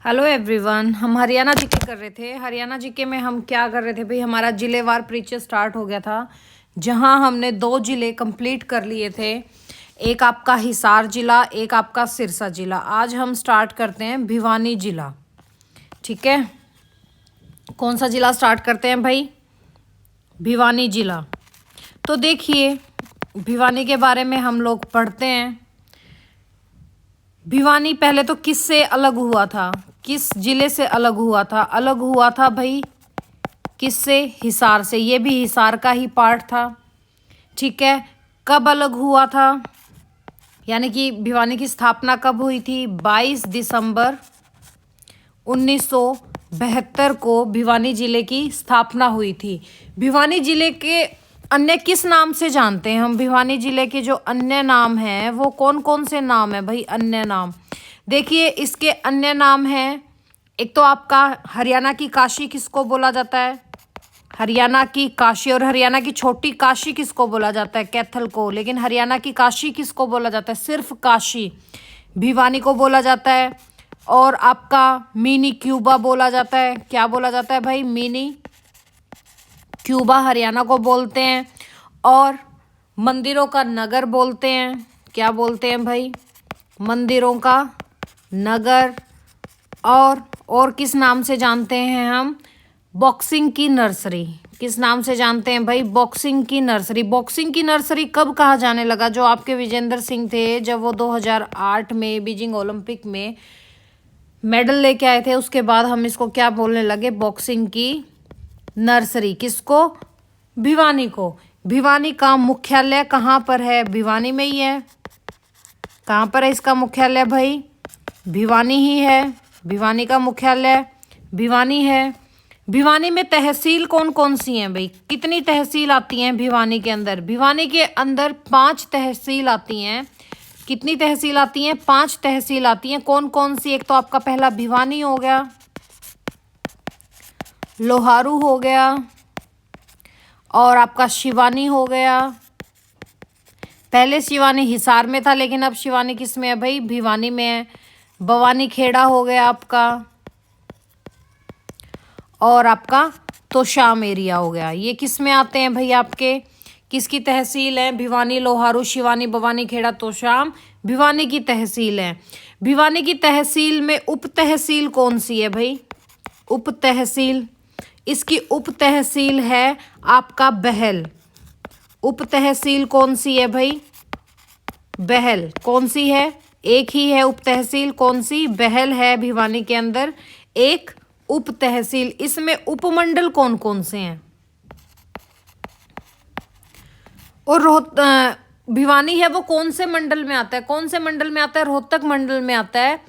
Hello everyone. हम Haryana GK कर रहे थे। हरियाणा जीके में हम क्या कर रहे थे भाई, हमारा जिलेवार परिचय स्टार्ट हो गया था, जहां हमने 2 जिले कंप्लीट कर लिए थे। एक आपका हिसार जिला, एक आपका सिरसा जिला। आज हम स्टार्ट करते हैं भिवानी जिला। ठीक है, कौन सा जिला स्टार्ट करते हैं भाई? भिवानी जिला। तो देखिए, भिवानी के बारे में हम लोग पढ़ते हैं। भिवानी पहले तो किससे अलग हुआ था, किस जिले से अलग हुआ था? अलग हुआ था भाई किससे? हिसार से। ये भी हिसार का ही पार्ट था। ठीक है, कब अलग हुआ था? यानी कि भिवानी की स्थापना कब हुई थी? 22 दिसंबर 1972 को भिवानी जिले की स्थापना हुई थी। भिवानी जिले के अन्य किस नाम से जानते हैं हम? भिवानी जिले के जो अन्य नाम हैं वो कौन कौन से नाम है भाई? अन्य नाम देखिए, इसके अन्य नाम हैं। एक तो आपका हरियाणा की काशी किसको बोला जाता है? हरियाणा की काशी। और हरियाणा की छोटी काशी किसको बोला जाता है? कैथल को। लेकिन हरियाणा की काशी किसको बोला जाता है? सिर्फ काशी भिवानी को बोला जाता है। और आपका मिनी क्यूबा बोला जाता है। क्या बोला जाता है भाई? मिनी क्यूबा हरियाणा को बोलते हैं। और मंदिरों का नगर बोलते हैं। क्या बोलते हैं भाई? मंदिरों का नगर। और किस नाम से जानते हैं हम? बॉक्सिंग की नर्सरी। किस नाम से जानते हैं भाई? बॉक्सिंग की नर्सरी। बॉक्सिंग की नर्सरी कब कहा जाने लगा? जो आपके विजेंद्र सिंह थे, जब वो 2008 में बीजिंग ओलंपिक में मेडल लेके आए थे, उसके बाद हम इसको क्या बोलने लगे? बॉक्सिंग की नर्सरी। किसको? भिवानी को। भिवानी का मुख्यालय कहाँ पर है? भिवानी में ही है। कहाँ पर है इसका मुख्यालय भाई? भिवानी ही है। भिवानी का मुख्यालय भिवानी है। भिवानी में तहसील कौन कौन सी हैं भाई? कितनी तहसील आती हैं भिवानी के अंदर? भिवानी के अंदर 5 तहसील आती हैं। कितनी तहसील आती हैं? 5 तहसील आती हैं। कौन कौन सी? एक तो आपका पहला भिवानी हो गया, लोहारू हो गया, और आपका शिवानी हो गया। पहले शिवानी हिसार में था, लेकिन अब शिवानी किस में है भाई? भिवानी में है। भवानी खेड़ा हो गया आपका, और आपका तोशाम एरिया हो गया। ये किस में आते हैं भाई? आपके किसकी तहसील है? भिवानी, लोहारू, शिवानी, भवानी खेड़ा, तोशाम भिवानी की तहसील है। भिवानी की तहसील में उप तहसील कौन सी है भाई? उप तहसील, इसकी उप तहसील है आपका बहल। उप तहसील कौन सी है भाई? बहल। कौन सी है? एक ही है उप तहसील। कौन सी? बहल है भिवानी के अंदर एक उप तहसील। इसमें उपमंडल कौन कौन से हैं? और भिवानी है वो कौन से मंडल में आता है? कौन से मंडल में आता है? रोहतक मंडल में आता है।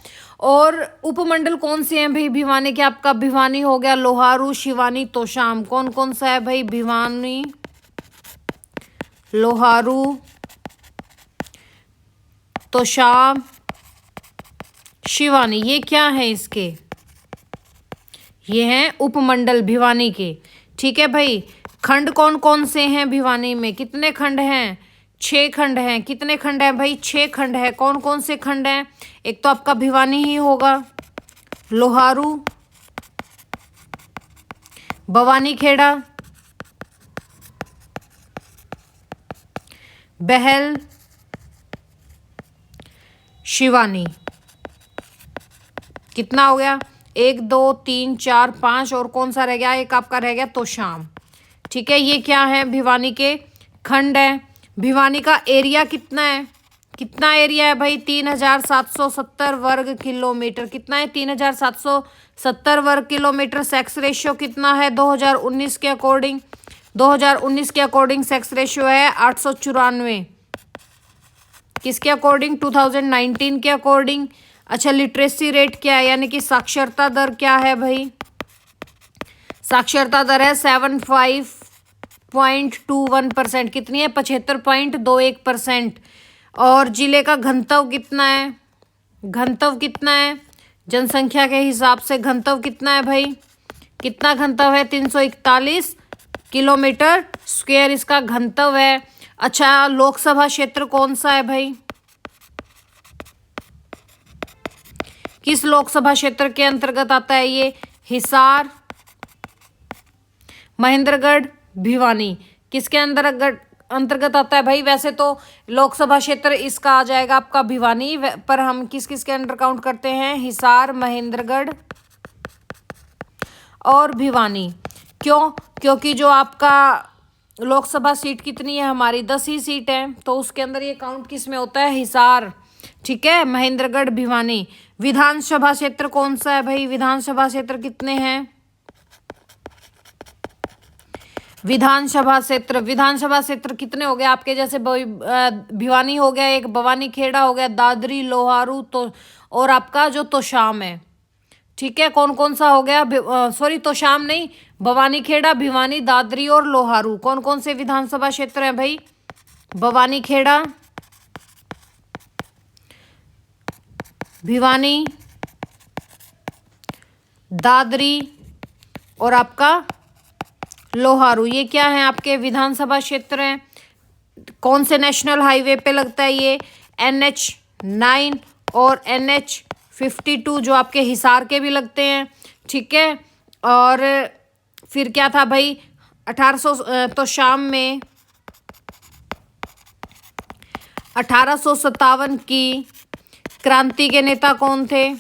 और उपमंडल कौन से हैं भाई भिवानी के? आपका भिवानी हो गया, लोहारू, शिवानी, तोशाम। कौन कौन सा है भाई? भिवानी, लोहारू, तोशाम, शिवानी। ये क्या है इसके? ये हैं उपमंडल भिवानी के। ठीक है भाई। खंड कौन कौन से हैं भिवानी में? कितने खंड हैं? 6 खंड हैं। कितने खंड हैं भाई? 6 खंड है। कौन कौन से खंड हैं? एक तो आपका भिवानी ही होगा, लोहारू, भवानी खेड़ा, बहल, शिवानी। कितना हो गया? 1 2 3 4 5। और कौन सा रह गया? एक आपका रह गया तोशाम। ठीक है, ये क्या है? भिवानी के खंड है। भिवानी का एरिया कितना है? कितना एरिया है भाई? 3770 वर्ग किलोमीटर। कितना है? 3770 वर्ग किलोमीटर। सेक्स रेशियो कितना है 2019 के अकॉर्डिंग? 2019 के अकॉर्डिंग सेक्स रेशियो है 894। किसके अकॉर्डिंग? 2019 के अकॉर्डिंग। अच्छा, लिटरेसी रेट क्या है? यानी कि साक्षरता दर क्या है भाई? साक्षरता दर है 75.21%। कितनी है? 75.21%। और जिले का घनत्व कितना है? घनत्व कितना है जनसंख्या के हिसाब से? घनत्व कितना है भाई? कितना घनत्व है? 341 किलोमीटर स्क्वायर इसका घनत्व है। अच्छा, लोकसभा क्षेत्र कौन सा है भाई? किस लोकसभा क्षेत्र के अंतर्गत आता है ये? हिसार, महेंद्रगढ़, भिवानी, किसके अंतर्गत अंतर्गत आता है भाई? वैसे तो लोकसभा क्षेत्र इसका आ जाएगा आपका भिवानी, पर हम किस किस के अंडर काउंट करते हैं? हिसार, महेंद्रगढ़ और भिवानी। क्यों? क्योंकि जो आपका लोकसभा सीट कितनी है हमारी? 10 ही सीट है, तो उसके अंदर ये काउंट किस में होता है? हिसार, ठीक है, महेंद्रगढ़, भिवानी। विधानसभा क्षेत्र कौन सा है भाई? विधानसभा क्षेत्र कितने हैं? विधानसभा क्षेत्र कितने हो गए आपके? जैसे भिवानी हो गया, एक भवानी खेड़ा हो गया, दादरी, लोहारू तो और आपका जो तोशाम है, ठीक है। कौन कौन सा हो गया? सॉरी, तोशाम नहीं, भवानी खेड़ा, भिवानी, दादरी और लोहारू। कौन कौन से विधानसभा क्षेत्र हैं भाई? भवानी खेड़ा, भिवानी, दादरी और आपका लोहारू, ये क्या है आपके विधानसभा क्षेत्र हैं। कौन से नेशनल हाईवे पे लगता है ये? NH9 और NH52 जो आपके हिसार के भी लगते हैं, ठीक है। और फिर क्या था भाई? 1800 तो शाम में 1857 की क्रांति के नेता कौन थे?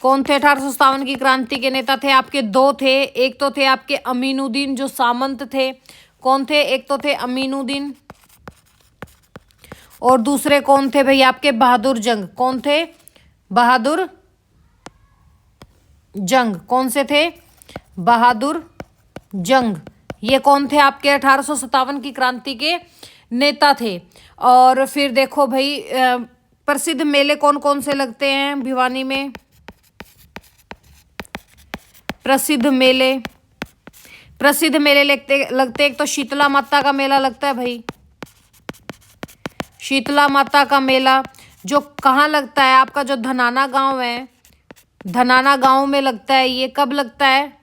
1857 की क्रांति के नेता थे आपके? दो थे। एक तो थे आपके अमीनुद्दीन जो सामंत थे। कौन थे? एक तो थे अमीनुद्दीन और दूसरे कौन थे भाई? आपके बहादुर जंग। कौन थे? बहादुर जंग। कौन से थे? बहादुर जंग। ये कौन थे आपके? 1857 की क्रांति के नेता थे। और फिर देखो भाई, प्रसिद्ध मेले कौन कौन से लगते हैं भिवानी में? प्रसिद्ध मेले लगते एक तो शीतला माता का मेला लगता है भाई। शीतला माता का मेला जो कहाँ लगता है? आपका जो धनाना गांव है, धनाना गांव में लगता है। ये कब लगता है?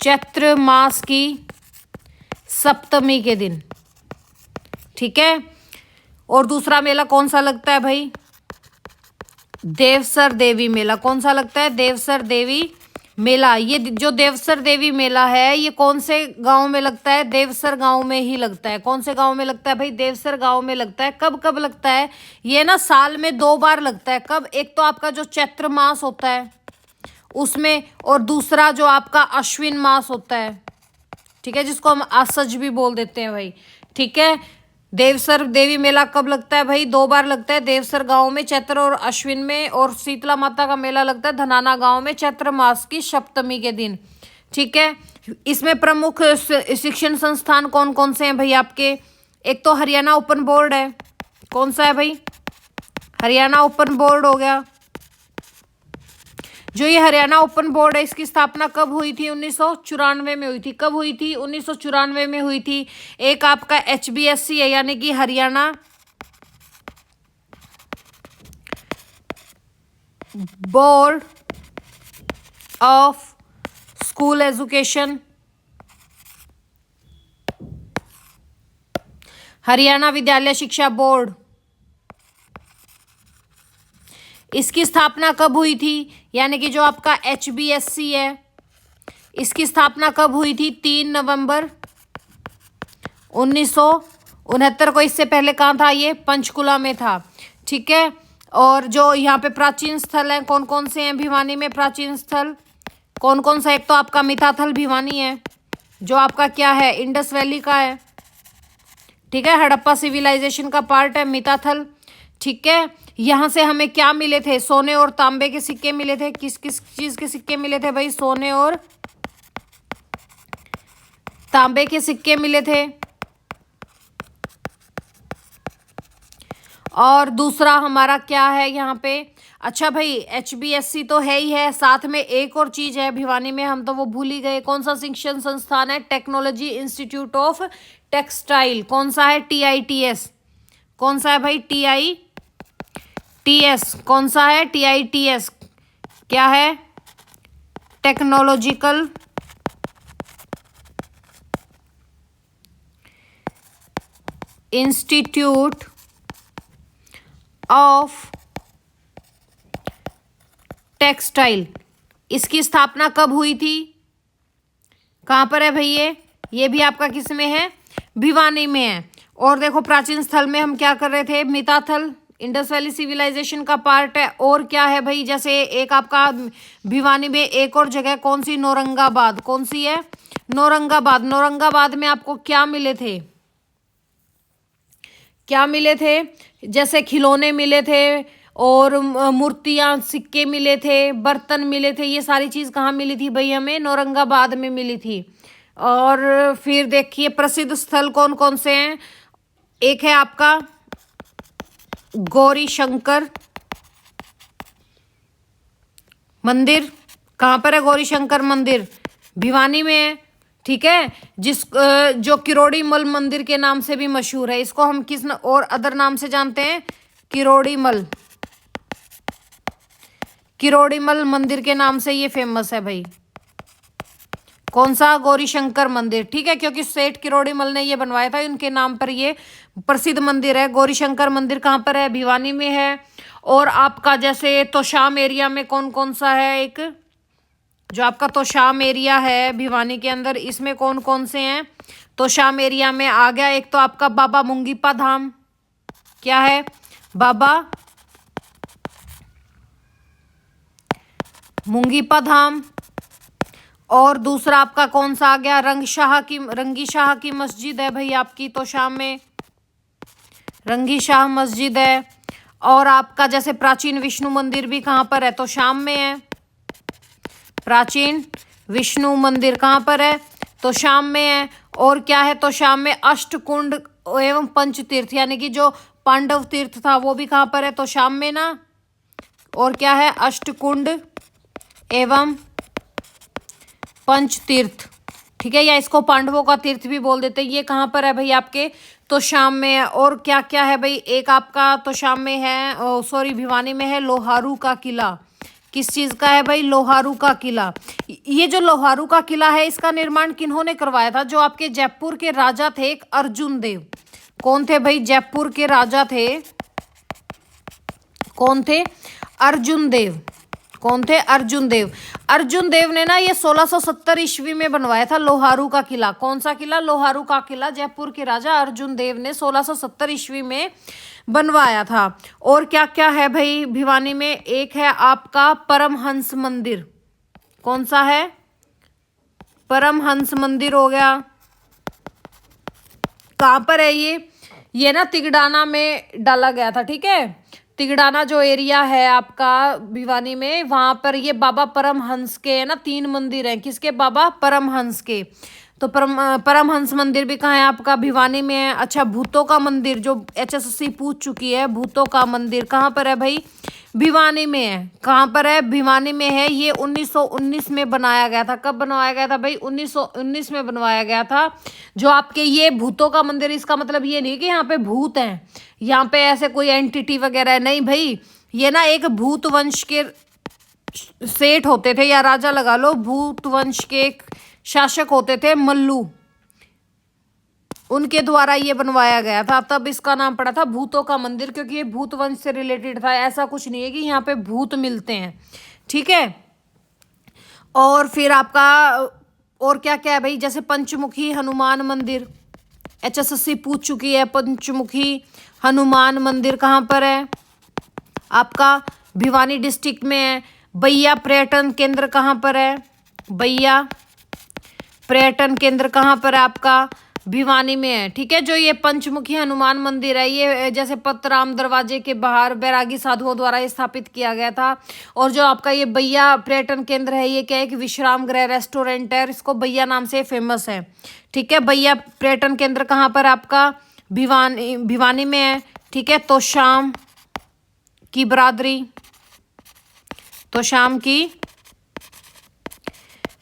चैत्र मास की सप्तमी के दिन, ठीक है। और दूसरा मेला कौन सा लगता है भाई? देवसर देवी मेला। कौन सा लगता है? देवसर देवी मेला। ये जो देवसर देवी मेला है ये कौन से गांव में लगता है? देवसर गांव में ही लगता है। कौन से गांव में लगता है भाई? देवसर गांव में लगता है। कब कब लगता है ये? ना साल में 2 बार लगता है। कब? एक तो आपका जो चैत्र मास होता है उसमें, और दूसरा जो आपका अश्विन मास होता है, ठीक है, जिसको हम आसज भी बोल देते हैं भाई, ठीक है। देवसर देवी मेला कब लगता है भाई? 2 बार लगता है। देवसर गांव में चैत्र और अश्विन में, और शीतला माता का मेला लगता है धनाना गांव में चैत्र मास की सप्तमी के दिन, ठीक है। इसमें प्रमुख शिक्षण संस्थान कौन कौन से हैं भाई आपके? एक तो हरियाणा ओपन बोर्ड है। कौन सा है भाई? हरियाणा ओपन बोर्ड हो गया। जो ये हरियाणा ओपन बोर्ड है इसकी स्थापना कब हुई थी? 1994 में हुई थी। कब हुई थी? 1994 में हुई थी। एक आपका HBSC है, यानी कि Haryana board of school education, Haryana विद्यालय शिक्षा बोर्ड, इसकी स्थापना कब हुई थी? यानी कि जो आपका HBSC है इसकी स्थापना कब हुई थी? 3 नवंबर 1969 को। इससे पहले कहाँ था ये? पंचकुला में था, ठीक है। और जो यहाँ पे प्राचीन स्थल हैं कौन कौन से हैं भिवानी में? प्राचीन स्थल कौन कौन सा? एक तो आपका मिताथल भिवानी है जो आपका क्या है? इंडस वैली का है, ठीक है। हड़प्पा सिविलाइजेशन का पार्ट है मिताथल, ठीक है। यहाँ से हमें क्या मिले थे? सोने और तांबे के सिक्के मिले थे। किस किस चीज के सिक्के मिले थे भाई? सोने और तांबे के सिक्के मिले थे। और दूसरा हमारा क्या है यहाँ पे? अच्छा भाई, HBSC तो है ही है, साथ में एक और चीज है भिवानी में, हम तो वो भूल ही गए। कौन सा शिक्षण संस्थान है? Technology institute of textile. कौन सा है? TITS। कौन सा है भाई? TITS। कौन सा है? TITS क्या है? टेक्नोलॉजिकल इंस्टीट्यूट ऑफ टेक्सटाइल, इसकी स्थापना कब हुई थी? कहाँ पर है भाई ये भी आपका किस में है? भिवानी में है। और देखो प्राचीन स्थल में हम क्या कर रहे थे? मिताथल इंडस वैली सिविलाइजेशन का पार्ट है। और क्या है भाई, जैसे एक आपका भिवानी में एक और जगह कौन सी? नौरंगाबाद। कौन सी है? नौरंगाबाद। नौरंगाबाद में आपको क्या मिले थे? क्या मिले थे? जैसे खिलौने मिले थे और मूर्तियां, सिक्के मिले थे, बर्तन मिले थे। ये सारी चीज कहाँ मिली थी भाई? हमें नौरंगाबाद में मिली थी। और फिर देखिए प्रसिद्ध स्थल कौन कौन से हैं। एक है आपका गौरी शंकर मंदिर। कहाँ पर है गौरी शंकर मंदिर? भिवानी में है। ठीक है, जो किरोड़ी मल मंदिर के नाम से भी मशहूर है। इसको हम किस और अदर नाम से जानते हैं? किरोड़ी मल। किरोड़ी मल मंदिर के नाम से ये फेमस है भाई। कौन सा? गौरी शंकर मंदिर। ठीक है, क्योंकि सेठ किरोड़ी मल ने ये बनवाया था, उनके नाम पर ये प्रसिद्ध मंदिर है। गौरी शंकर मंदिर कहाँ पर है? भिवानी में है। और आपका जैसे तोशाम एरिया में कौन कौन सा है? एक जो आपका तोशाम एरिया है भिवानी के अंदर, इसमें कौन कौन से हैं? तोशाम एरिया में आ गया एक तो आपका बाबा मुंगीपा धाम। क्या है? बाबा मुंगीपा धाम। और दूसरा आपका कौन सा आ गया? रंगी शाह की मस्जिद है भाई आपकी तोशाम में, रंगी शाह मस्जिद है। और आपका जैसे प्राचीन विष्णु मंदिर भी कहाँ पर है? तोशाम में है। प्राचीन विष्णु मंदिर कहाँ पर है? तोशाम में है। और क्या है तोशाम में? अष्टकुंड एवं पंचतीर्थ, यानी कि जो पांडव तीर्थ था वो भी कहाँ पर है? तोशाम में ना। और क्या है? अष्टकुंड एवं पंचतीर्थ। ठीक है, या इसको पांडवों का तीर्थ भी बोल देते हैं। ये कहाँ पर है भाई? आपके तोशाम में है। और क्या क्या है भाई? एक आपका तोशाम में है, सॉरी भिवानी में है लोहारू का किला। किस चीज का है भाई? लोहारू का किला। ये जो लोहारू का किला है, इसका निर्माण किन्होंने करवाया था? जो आपके जयपुर के राजा थे एक अर्जुन देव। कौन थे भाई? जयपुर के राजा थे, कौन थे? अर्जुन देव। कौन थे? अर्जुन देव। अर्जुन देव ने ना ये 1670 ईस्वी में बनवाया था लोहारू का किला। कौन सा किला? लोहारू का किला जयपुर के राजा अर्जुन देव ने 1670 ईस्वी में बनवाया था। और क्या क्या है भाई भिवानी में? एक है आपका परमहंस मंदिर। कौन सा है? परमहंस मंदिर हो गया। कहाँ पर है ये ना तिगडाना में डाला गया था। ठीक है, तिगडाना जो एरिया है आपका भिवानी में, वहां पर ये बाबा परमहंस के है ना 3 मंदिर हैं। किसके? बाबा परमहंस के। तो परमहंस मंदिर भी कहाँ है आपका? भिवानी में है। अच्छा, भूतों का मंदिर जो HSSC पूछ चुकी है, भूतों का मंदिर कहाँ पर है भाई? भिवानी में है। कहाँ पर है? भिवानी में है। ये 1919 में बनाया गया था। कब बनवाया गया था भाई? 1919 में बनवाया गया था। जो आपके ये भूतों का मंदिर, इसका मतलब ये नहीं कि यहाँ पे भूत हैं, यहाँ पे ऐसे कोई एंटिटी वगैरह है, नहीं भाई। ये ना एक भूत वंश के सेठ होते थे, या राजा लगा लो, भूत वंश के एक शासक होते थे मल्लू, उनके द्वारा ये बनवाया गया था। तब इसका नाम पड़ा था भूतों का मंदिर, क्योंकि ये भूत वंश से रिलेटेड था। ऐसा कुछ नहीं है कि यहाँ पे भूत मिलते हैं। ठीक है, और फिर आपका और क्या क्या है भाई? जैसे पंचमुखी हनुमान मंदिर, HSSC पूछ चुकी है। पंचमुखी हनुमान मंदिर कहाँ पर है? आपका भिवानी डिस्ट्रिक्ट में है। बैया पर्यटन केंद्र कहाँ पर है? बैया पर्यटन केंद्र कहाँ पर है आपका? भिवानी में है। ठीक है, जो ये पंचमुखी हनुमान मंदिर है, ये जैसे पतराम दरवाजे के बाहर बैरागी साधुओं द्वारा स्थापित किया गया था। और जो आपका ये बैया पर्यटन केंद्र है, ये क्या है? कि विश्राम गृह रेस्टोरेंट है, इसको बैया नाम से फेमस है। ठीक है, बैया पर्यटन केंद्र कहाँ पर आपका? भिवानी में है। ठीक है, तोशाम की बिरादरी, तोशाम की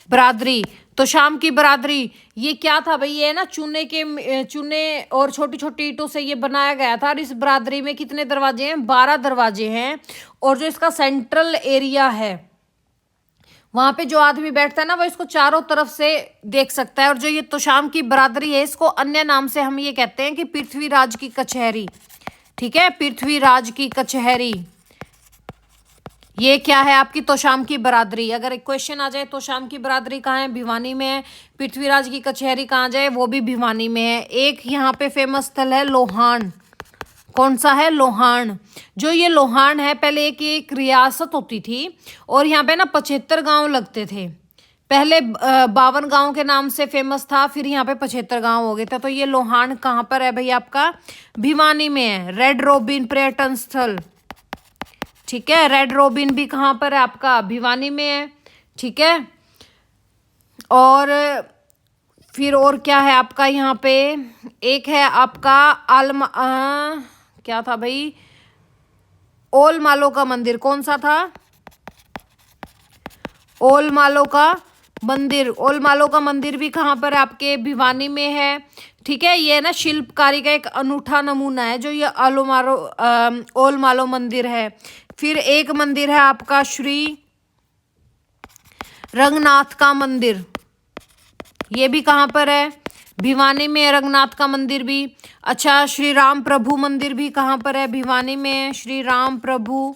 बिरादरी, तोशाम की बिरादरी ये क्या था भाई? ये ना चूने और छोटी छोटी ईंटों से ये बनाया गया था। और इस बिरादरी में कितने दरवाजे हैं? 12 दरवाजे हैं। और जो इसका सेंट्रल एरिया है, वहां पे जो आदमी बैठता है ना, वो इसको चारों तरफ से देख सकता है। और जो ये तोशाम की बिरादरी है, इसको अन्य नाम से हम ये कहते हैं कि पृथ्वीराज की कचहरी। ठीक है, पृथ्वीराज की कचहरी, ये क्या है आपकी तोशाम की बरादरी। अगर एक क्वेश्चन आ जाए तोशाम की बरादरी कहाँ है, भिवानी में है। पृथ्वीराज की कचहरी कहाँ जाए, वो भी भिवानी में है। एक यहाँ पे फेमस स्थल है लोहान। कौन सा है, लोहान। जो ये लोहान है पहले एक रियासत होती थी और यहाँ पे ना 75 गांव लगते थे। पहले 52 गांव के नाम से फेमस था, फिर यहाँ पे 75 गांव हो गए थे। तो ये लोहान कहाँ पर है भाई, आपका भिवानी में है। रेड रोबिन पर्यटन स्थल, ठीक है, रेड रोबिन भी कहाँ पर है, आपका भिवानी में है, ठीक है। और फिर और क्या है आपका यहाँ पे, एक है आपका क्या था भाई, ओल मालो का मंदिर। कौन सा था, ओल मालो का मंदिर। ओल मालो का मंदिर भी कहाँ पर है, आपके भिवानी में है, ठीक है। ये ना शिल्पकारी का एक अनूठा नमूना है जो ये ओल मालो मंदिर है। फिर एक मंदिर है आपका श्री रंगनाथ का मंदिर, ये भी कहाँ पर है, भिवानी में है, रंगनाथ का मंदिर भी। अच्छा, श्री राम प्रभु मंदिर भी कहाँ पर है, भिवानी में है, श्री राम प्रभु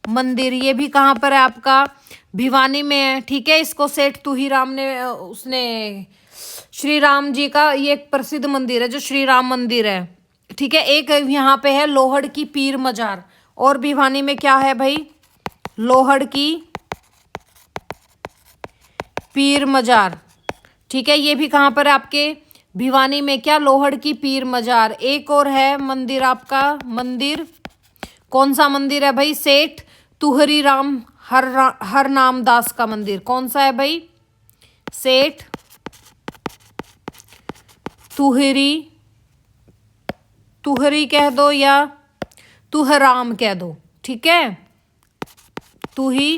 मंदिर, ये भी कहाँ पर है, आपका भिवानी में है, ठीक है। इसको सेठ तुहीराम ने उसने श्री राम जी का ये एक प्रसिद्ध मंदिर है जो श्री राम मंदिर है, ठीक है। एक यहाँ पे है लोहड़ की पीर मजार, और भिवानी में क्या है भाई, लोहड़ की पीर मजार, ठीक है। ये भी कहाँ पर है, आपके भिवानी में, क्या, लोहड़ की पीर मजार। एक और है मंदिर आपका, मंदिर कौन सा मंदिर है भाई, सेठ तुहरी राम हर नाम दास का मंदिर। कौन सा है भाई, सेठ तुहरी कह दो या तुहराम कह दो, ठीक है, तुही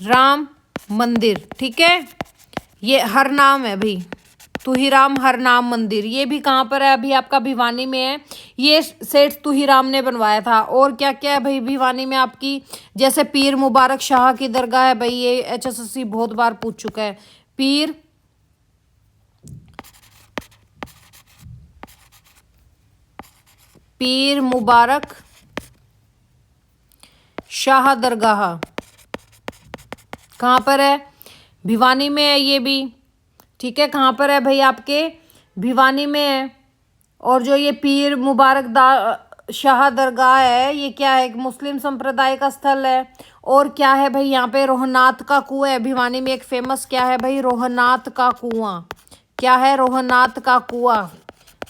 राम मंदिर, ठीक है। ये हर नाम है भाई, तुहीराम हर नाम मंदिर, ये भी कहाँ पर है, अभी आपका भिवानी में है। ये सेठ तुहीराम ने बनवाया था। और क्या क्या है भाई भिवानी में आपकी, जैसे पीर मुबारक शाह की दरगाह है भाई, ये HSSC बहुत बार पूछ चुका है। पीर मुबारक शाह दरगाह कहाँ पर है, भिवानी में है ये भी, ठीक है। कहाँ पर है भाई, आपके भिवानी में है। और जो ये पीर मुबारक शाह दरगाह है, ये क्या है, एक मुस्लिम संप्रदाय का स्थल है। और क्या है भाई, यहाँ पे रोहनाथ का कुआं है भिवानी में, एक फेमस क्या है भाई, रोहनाथ का कुआं। क्या है, रोहनाथ का कुआं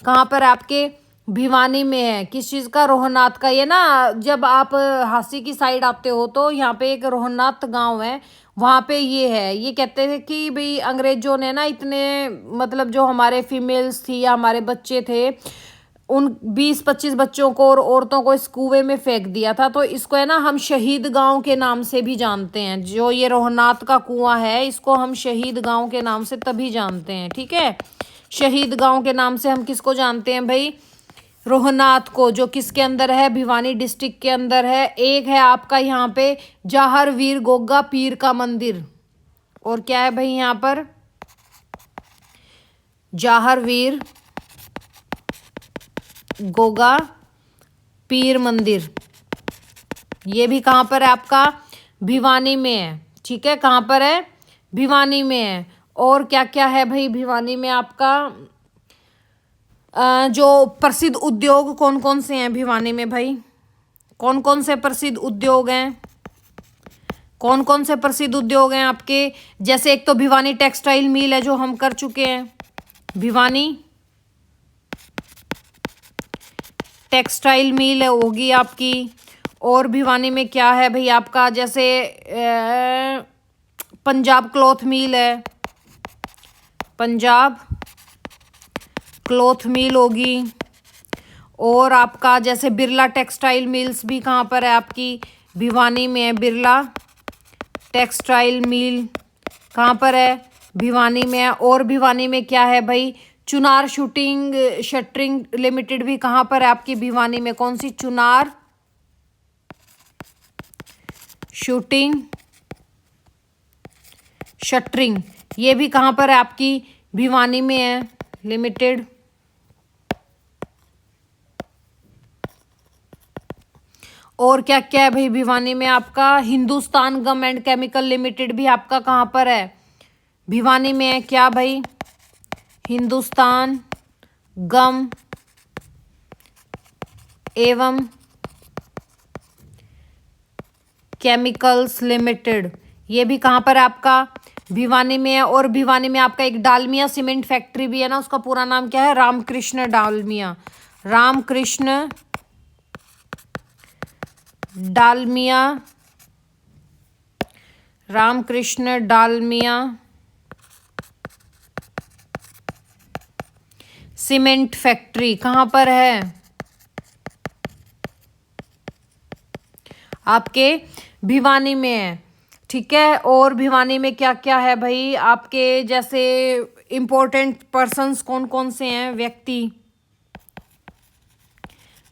कहाँ पर आपके भिवानी में है, किस चीज़ का, रोहनाथ का। ये ना जब आप हांसी की साइड आते हो तो यहाँ पे एक रोहनाथ गांव है, वहाँ पे ये है। ये कहते थे कि भाई अंग्रेजों ने ना इतने, मतलब जो हमारे फीमेल्स थी या हमारे बच्चे थे, उन 20-25 बच्चों को और औरतों को इस कुएं में फेंक दिया था। तो इसको है ना हम शहीद गांव के नाम से भी जानते हैं। जो ये रोहनाथ का कुआं है, इसको हम शहीद गांव के नाम से तभी जानते हैं, ठीक है। शहीद गांव के नाम से हम किसको जानते हैं भाई, रोहनाथ को, जो किसके अंदर है, भिवानी डिस्ट्रिक्ट के अंदर है। एक है आपका यहाँ पे जाहर वीर गोगा पीर का मंदिर। और क्या है भाई यहाँ पर, जाहर वीर गोगा पीर मंदिर, ये भी कहाँ पर है, आपका भिवानी में है, ठीक है। कहाँ पर है, भिवानी में है। और क्या क्या है भाई भिवानी में आपका, जो प्रसिद्ध उद्योग कौन कौन से हैं भिवानी में भाई, कौन कौन से प्रसिद्ध उद्योग हैं, कौन कौन से प्रसिद्ध उद्योग हैं आपके। जैसे एक तो भिवानी टेक्सटाइल मिल है जो हम कर चुके हैं, भिवानी टेक्सटाइल मिल है होगी आपकी। और भिवानी में क्या है भाई आपका, जैसे पंजाब क्लॉथ मिल है, पंजाब क्लॉथ मिल होगी। और आपका जैसे बिरला टेक्सटाइल मिल्स भी कहाँ पर है, आपकी भिवानी में है। बिरला टेक्सटाइल मिल कहाँ पर है, भिवानी में है। और भिवानी में क्या है भाई, चुनार शूटिंग शटरिंग लिमिटेड भी कहाँ पर है आपकी भिवानी में। कौन सी, चुनार शूटिंग शटरिंग, ये भी कहाँ पर है आपकी भिवानी में है लिमिटेड। और क्या क्या है भाई भिवानी में आपका? हिंदुस्तान गम एंड केमिकल लिमिटेड भी आपका कहाँ पर है? भिवानी में है क्या भाई? हिंदुस्तान गम एवं केमिकल्स लिमिटेड, ये भी कहाँ पर है आपका? भिवानी में है। और भिवानी में आपका एक डालमिया सीमेंट फैक्ट्री भी है ना, उसका पूरा नाम क्या है? रामकृष्ण डालमिया। रामकृष्ण डालमिया, रामकृष्ण डालमिया सीमेंट फैक्ट्री कहाँ पर है? आपके भिवानी में है। ठीक है। और भिवानी में क्या क्या है भाई आपके? जैसे इम्पोर्टेंट पर्सन्स कौन कौन से हैं? व्यक्ति,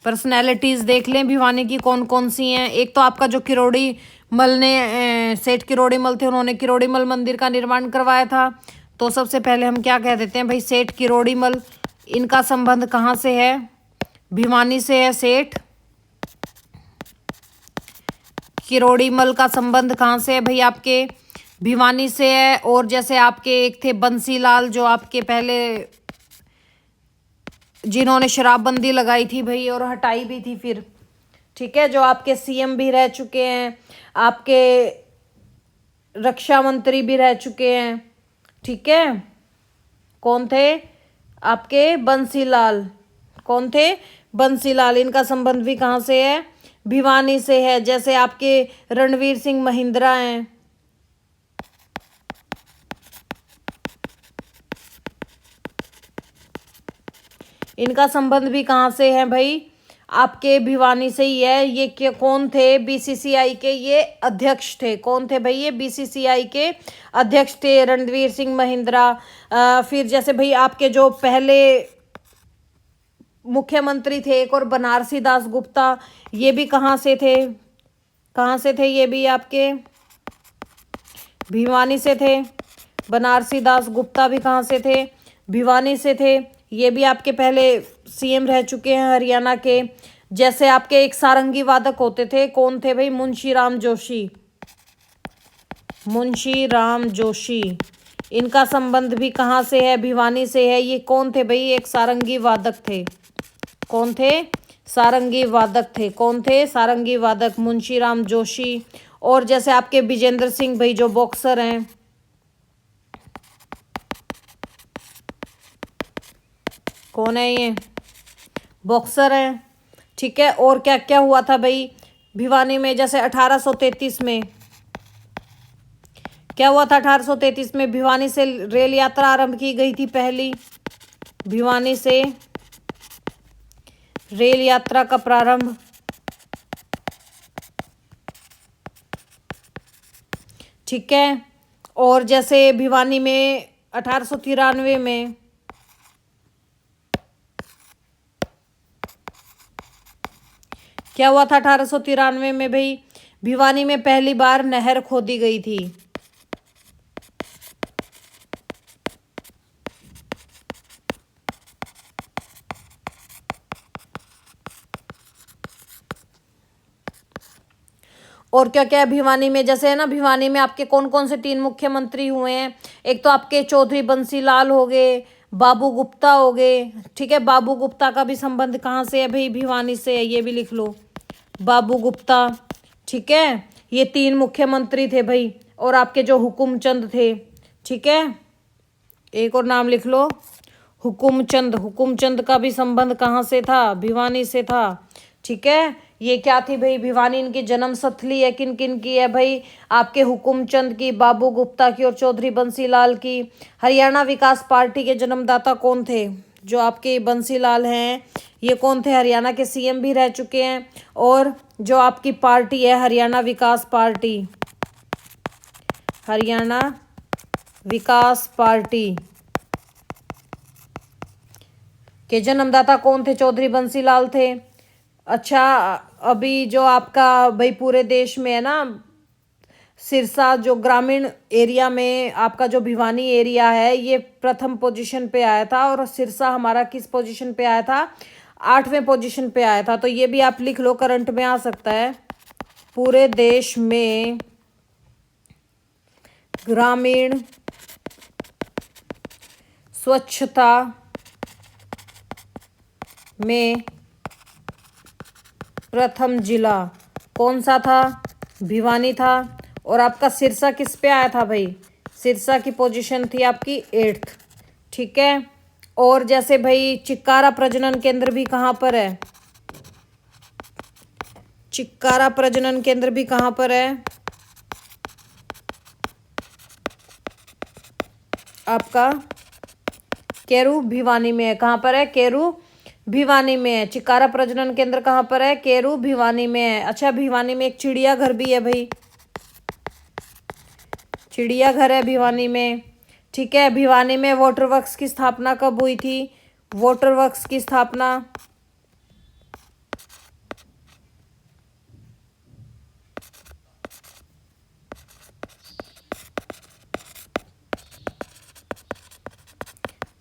पर्सनैलिटीज देख लें भिवानी की कौन कौन सी हैं। एक तो आपका जो किरोड़ी मल ने सेठ किरोड़ी मल थे, उन्होंने किरोड़ी मल मंदिर का निर्माण करवाया था। तो सबसे पहले हम क्या कह देते हैं भाई? सेठ किरोड़ी मल, इनका संबंध कहाँ से है? भिवानी से है। सेठ किरोड़ी मल का संबंध कहाँ से है भाई? आपके भिवानी से है। और जैसे आपके एक थे बंसीलाल, जो आपके पहले जिन्होंने शराबबंदी लगाई थी भाई और हटाई भी थी फिर, ठीक है, जो आपके सीएम भी रह चुके हैं, आपके रक्षा मंत्री भी रह चुके हैं। ठीक है। कौन थे? आपके बंसीलाल। कौन थे? बंसीलाल। इनका संबंध भी कहाँ से है? भिवानी से है। जैसे आपके रणवीर सिंह महिंद्रा हैं, इनका संबंध भी कहाँ से है भाई? आपके भिवानी से ही है। ये कौन थे? बीसीसीआई के ये अध्यक्ष थे। कौन थे भाई? ये बीसीसीआई के अध्यक्ष थे, रणवीर सिंह महिंद्रा। फिर जैसे भाई आपके जो पहले मुख्यमंत्री थे एक और बनारसी दास गुप्ता, ये भी कहाँ से थे? कहाँ से थे? ये भी आपके भिवानी से थे। बनारसी दास गुप्ता भी कहाँ से थे? भिवानी से थे। ये भी आपके पहले सीएम रह चुके हैं हरियाणा के। जैसे आपके एक सारंगी वादक होते थे, कौन थे भाई? मुंशी राम जोशी। मुंशी राम जोशी, इनका संबंध भी कहाँ से है? भिवानी से है। ये कौन थे भाई? एक सारंगी वादक थे। कौन थे? सारंगी वादक थे। कौन थे? सारंगी वादक मुंशी राम जोशी। और जैसे आपके विजेंद्र सिंह भाई जो बॉक्सर हैं, कौन है ये? बॉक्सर हैं। ठीक है। और क्या क्या हुआ था भाई भिवानी में? जैसे 1833 में क्या हुआ था? 1833 में भिवानी से रेल यात्रा आरंभ की गई थी पहली। भिवानी से रेल यात्रा का प्रारंभ। ठीक है। और जैसे भिवानी में 1893 में क्या हुआ था? 1893 में भाई भिवानी में पहली बार नहर खोदी गई थी। और क्या क्या है भिवानी में? जैसे है ना, भिवानी में आपके कौन कौन से 3 मुख्यमंत्री हुए हैं? एक तो आपके चौधरी बंसीलाल हो गए, बाबू गुप्ता हो गए। ठीक है। बाबू गुप्ता का भी संबंध कहाँ से है भाई? भिवानी से है। ये भी लिख लो, बाबू गुप्ता। ठीक है। ये 3 मुख्यमंत्री थे भाई। और आपके जो हुकुमचंद थे, ठीक है, एक और नाम लिख लो, हुकुमचंद। हुकुमचंद का भी संबंध कहाँ से था? भिवानी से था। ठीक है। ये क्या थी भाई? भिवानी इनकी जन्म स्थली है। किन किन की है भाई? आपके हुकुमचंद की, बाबू गुप्ता की और चौधरी बंसीलाल की। हरियाणा विकास पार्टी के जन्मदाता कौन थे? जो आपके बंसीलाल हैं, ये कौन थे? हरियाणा के सीएम भी रह चुके हैं। और जो आपकी पार्टी है हरियाणा विकास पार्टी, हरियाणा विकास पार्टी के जन्मदाता कौन थे? चौधरी बंसीलाल थे। अच्छा, अभी जो आपका भाई पूरे देश में है ना, सिरसा जो ग्रामीण एरिया में आपका जो भिवानी एरिया है, ये प्रथम पोजीशन पे आया था। और सिरसा हमारा किस पोजीशन पे आया था? 8वें पोजीशन पे आया था। तो ये भी आप लिख लो, करंट में आ सकता है। पूरे देश में ग्रामीण स्वच्छता में प्रथम जिला कौन सा था? भिवानी था। और आपका सिरसा किस पे आया था भाई? सिरसा की पोजीशन थी आपकी 8th। ठीक है। और जैसे भाई चिक्कारा प्रजनन केंद्र भी कहाँ पर है? चिक्कारा प्रजनन केंद्र भी कहाँ पर है आपका? केरू भिवानी में है। कहाँ पर है? केरू भिवानी में है। चिक्कारा प्रजनन केंद्र कहाँ पर है? केरू भिवानी में है। अच्छा, भिवानी में एक चिड़ियाघर भी है भाई, चिड़ियाघर है भिवानी में। ठीक है। भिवानी में वाटर वर्क्स की स्थापना कब हुई थी? वाटर वर्क्स की स्थापना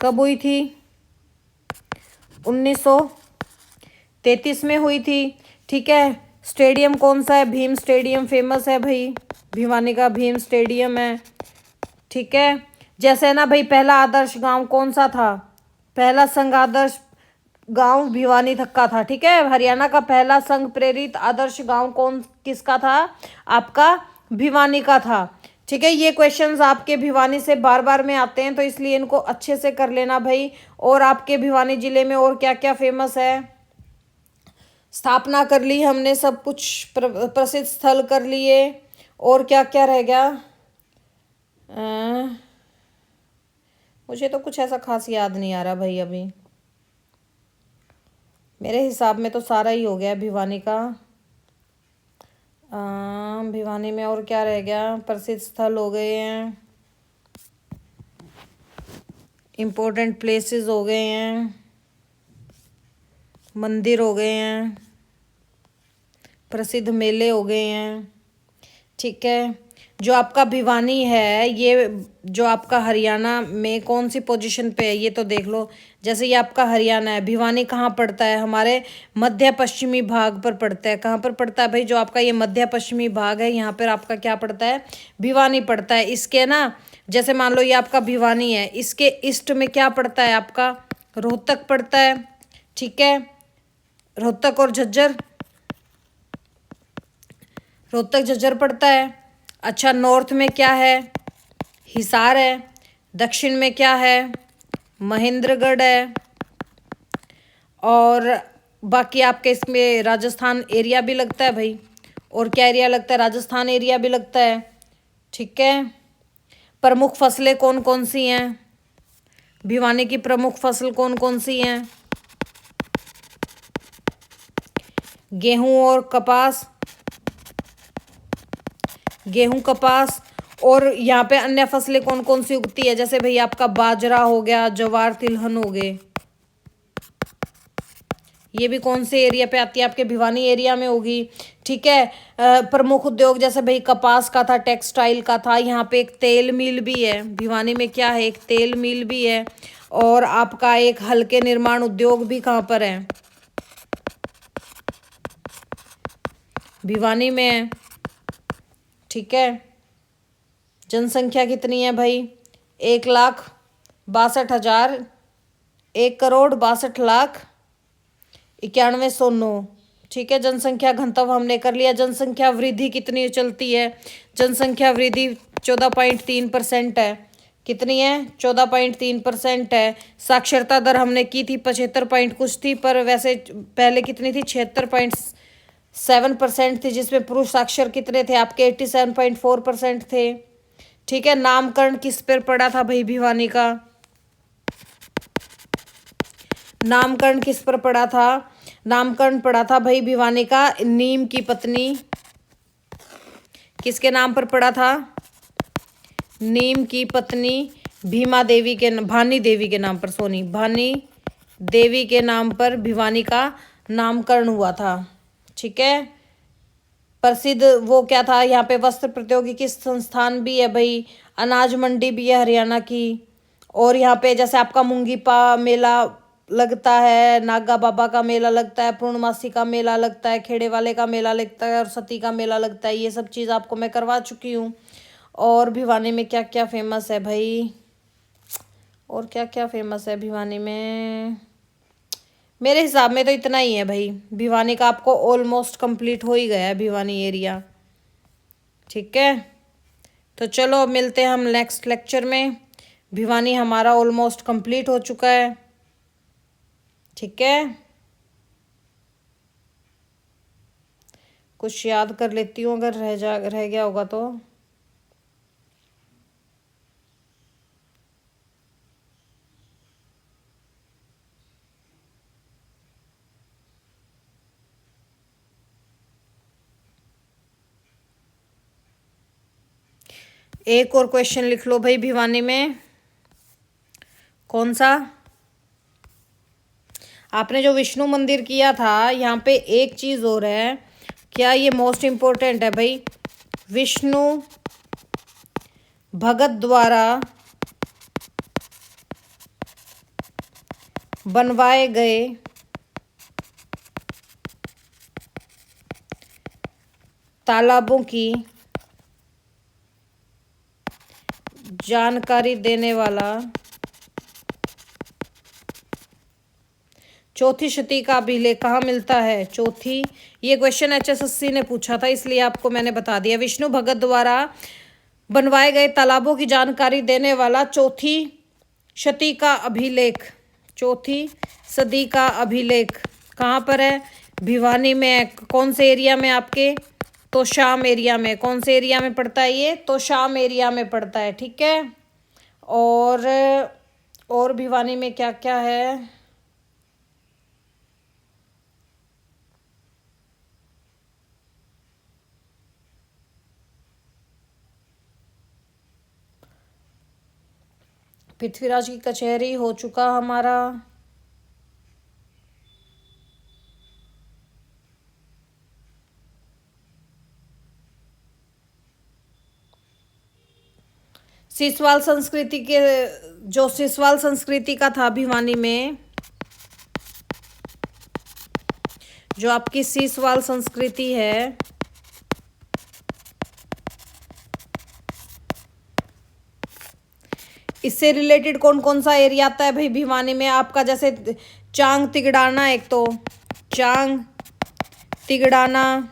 कब हुई थी? 1933 में हुई थी। ठीक है। स्टेडियम कौन सा है? भीम स्टेडियम फेमस है भाई, भिवानी का भीम स्टेडियम है। ठीक है। जैसे ना भाई, पहला आदर्श गांव कौन सा था? पहला संघ आदर्श गांव भिवानी तक का था। ठीक है। हरियाणा का पहला संघ प्रेरित आदर्श गांव किसका था? आपका भिवानी का था। ठीक है। ये क्वेश्चंस आपके भिवानी से बार बार में आते हैं, तो इसलिए इनको अच्छे से कर लेना भाई। और आपके भिवानी जिले में और क्या क्या फेमस है? स्थापना कर ली हमने, सब कुछ प्रसिद्ध स्थल कर लिए। और क्या क्या रह गया? मुझे तो कुछ ऐसा खास याद नहीं आ रहा भाई अभी। मेरे हिसाब में तो सारा ही हो गया भिवानी का। भिवानी में और क्या रह गया? प्रसिद्ध स्थल हो गए हैं, इम्पोर्टेंट प्लेसेस हो गए हैं, मंदिर हो गए हैं, प्रसिद्ध मेले हो गए हैं। ठीक है। जो आपका भिवानी है, ये जो आपका हरियाणा में कौन सी पोजीशन पे है ये तो देख लो। जैसे ये आपका हरियाणा है, भिवानी कहाँ पड़ता है? हमारे मध्य पश्चिमी भाग पर पड़ता है। कहाँ पर पड़ता है भाई? जो आपका ये मध्य पश्चिमी भाग है, यहाँ पर आपका क्या पड़ता है? भिवानी पड़ता है। इसके ना, जैसे मान लो ये आपका भिवानी है, इसके ईस्ट में क्या पड़ता है आपका? रोहतक पड़ता है। ठीक है। रोहतक और झज्जर, रोहतक झज्जर पड़ता है। अच्छा, नॉर्थ में क्या है? हिसार है। दक्षिण में क्या है? महेंद्रगढ़ है। और बाकी आपके इसमें राजस्थान एरिया भी लगता है भाई। और क्या एरिया लगता है? राजस्थान एरिया भी लगता है। ठीक है। प्रमुख फसलें कौन कौन सी हैं? भिवानी की प्रमुख फसल कौन कौन सी हैं? गेहूं और कपास, गेहूं कपास। और यहाँ पे अन्य फसलें कौन कौन सी उगती है? जैसे भाई आपका बाजरा हो गया, ज्वार तिलहन हो गए। ये भी कौन से एरिया पे आती है? आपके भिवानी एरिया में होगी। ठीक है। प्रमुख उद्योग जैसे भाई कपास का था, टेक्सटाइल का था। यहाँ पे एक तेल मिल भी है भिवानी में। क्या है? एक तेल मिल भी है। और आपका एक हल्के निर्माण उद्योग भी कहाँ पर है? भिवानी में है। ठीक है। जनसंख्या कितनी है भाई? 1,62,000, 1,62,91,9। ठीक है। जनसंख्या घनत्व हमने कर लिया। जनसंख्या वृद्धि कितनी चलती है? जनसंख्या वृद्धि 14.3% है। कितनी है? 14.3% है। साक्षरता दर हमने की थी 75 पॉइंट कुछ थी, पर वैसे पहले कितनी थी? 76.7% थी, जिसमें पुरुष साक्षर कितने थे आपके? 87.4% थे। ठीक है। नामकरण किस पर पड़ा था भाई भिवानी का? नामकरण किस पर पड़ा था? नामकरण पड़ा था भाई भिवानी का नीम की पत्नी। किसके नाम पर पड़ा था? नीम की पत्नी भीमा देवी के, भानी देवी के नाम पर, सोनी भानी देवी के नाम पर भिवानी का नामकरण हुआ था। ठीक है। प्रसिद्ध वो क्या था? यहाँ पे वस्त्र प्रौद्योगिकी संस्थान भी है भाई, अनाज मंडी भी है हरियाणा की। और यहाँ पे जैसे आपका मुंगीपा मेला लगता है, नागा बाबा का मेला लगता है, पूर्णमासी का मेला लगता है, खेड़े वाले का मेला लगता है और सती का मेला लगता है। ये सब चीज़ आपको मैं करवा चुकी हूँ। और भिवानी में क्या क्या फेमस है भाई, और क्या क्या फेमस है भिवानी में? मेरे हिसाब में तो इतना ही है भाई। भिवानी का आपको ऑलमोस्ट कंप्लीट हो ही गया है भिवानी एरिया। ठीक है, तो चलो अब मिलते हैं हम नेक्स्ट लेक्चर में। भिवानी हमारा ऑलमोस्ट कंप्लीट हो चुका है। ठीक है, कुछ याद कर लेती हूँ अगर रह गया होगा तो। एक और क्वेश्चन लिख लो भाई, भिवानी में कौन सा? आपने जो विष्णु मंदिर किया था, यहाँ पे एक चीज़ और है, क्या ये मोस्ट इम्पोर्टेंट है भाई। विष्णु भगत द्वारा बनवाए गए तालाबों की जानकारी देने वाला चौथी शती का अभिलेख कहाँ मिलता है? चौथी, ये क्वेश्चन HSSC ने पूछा था, इसलिए आपको मैंने बता दिया। विष्णु भगत द्वारा बनवाए गए तालाबों की जानकारी देने वाला चौथी शती का अभिलेख, चौथी सदी का अभिलेख कहाँ पर है? भिवानी में। कौन से एरिया में आपके? तोशाम एरिया में। कौन से एरिया में पड़ता है ये? तोशाम एरिया में पड़ता है। ठीक है, और भिवानी में क्या क्या है? पृथ्वीराज की कचहरी हो चुका हमारा। सिसवाल संस्कृति के, जो सिसवाल संस्कृति का था भिवानी में, जो आपकी सिसवाल संस्कृति है, इससे रिलेटेड कौन कौन सा एरिया आता है भाई भिवानी में आपका? जैसे चांग तिगड़ाना, एक तो चांग तिगड़ाना,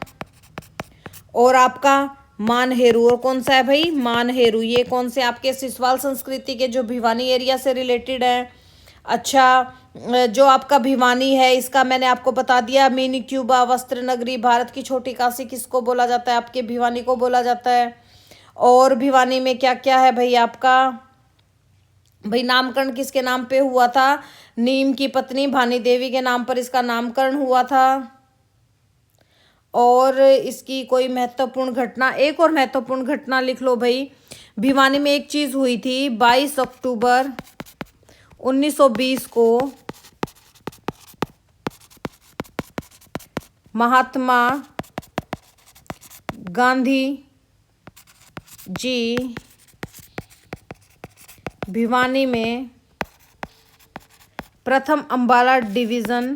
और आपका मानहेरू। और कौन सा है भाई? मानहेरू। ये कौन से आपके सिसवाल संस्कृति के जो भिवानी एरिया से रिलेटेड है। अच्छा, जो आपका भिवानी है, इसका मैंने आपको बता दिया। मिनी क्यूबा, वस्त्र नगरी, भारत की छोटी काशी किसको बोला जाता है? आपके भिवानी को बोला जाता है। और भिवानी में क्या क्या है भाई आपका? भाई नामकरण किसके नाम पे हुआ था? नीम की पत्नी भानी देवी के नाम पर इसका नामकरण हुआ था। और इसकी कोई महत्वपूर्ण घटना, एक और महत्वपूर्ण घटना लिख लो भाई। भिवानी में एक चीज हुई थी, 22 अक्टूबर 1920 को महात्मा गांधी जी भिवानी में प्रथम अंबाला डिवीजन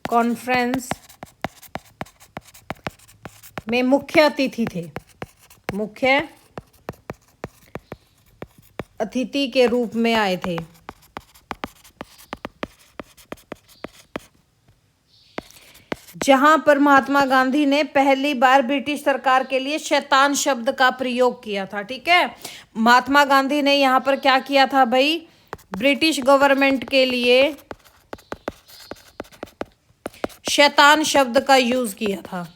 कॉन्फ्रेंस में मुख्य अतिथि थे, मुख्य अतिथि के रूप में आए थे। जहां पर महात्मा गांधी ने पहली बार ब्रिटिश सरकार के लिए शैतान शब्द का प्रयोग किया था। ठीक है, महात्मा गांधी ने यहां पर क्या किया था भाई? ब्रिटिश गवर्नमेंट के लिए शैतान शब्द का यूज किया था।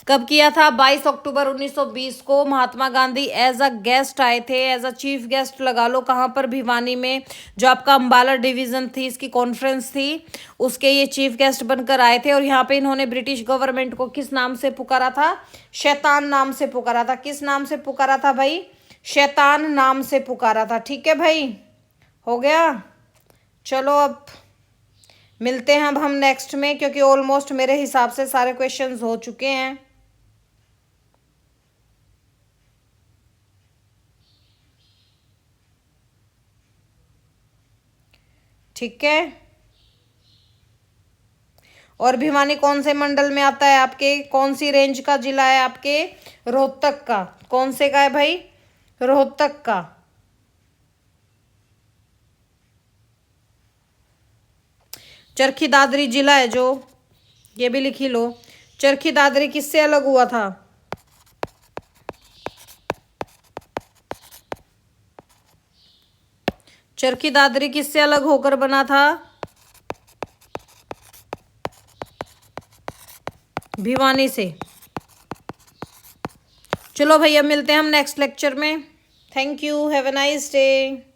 कब किया था? 22 अक्टूबर 1920 को Mahatma Gandhi as a guest आए थे, एज अ चीफ गेस्ट लगा लो। कहाँ पर? भिवानी में। जो आपका अंबाला डिवीजन थी, इसकी कॉन्फ्रेंस थी, उसके ये चीफ गेस्ट बनकर आए थे। और यहाँ पे इन्होंने ब्रिटिश गवर्नमेंट को किस नाम से पुकारा था? शैतान नाम से पुकारा था। किस नाम से पुकारा था भाई? शैतान नाम से पुकारा था। ठीक है भाई, हो गया। चलो अब मिलते हैं अब हम नेक्स्ट में, क्योंकि ऑलमोस्ट मेरे हिसाब से सारे क्वेश्चंस हो चुके हैं। ठीक है। और भिवानी कौन से मंडल में आता है आपके, कौन सी रेंज का जिला है आपके, रोहतक का। कौन से का है भाई, रोहतक का। चरखी दादरी जिला है जो, ये भी लिखी लो। चरखी दादरी किससे अलग हुआ था, चरखी दादरी किससे अलग होकर बना था, भिवानी से। चलो भैया मिलते हैं हम नेक्स्ट लेक्चर में। Thank you, have a nice day.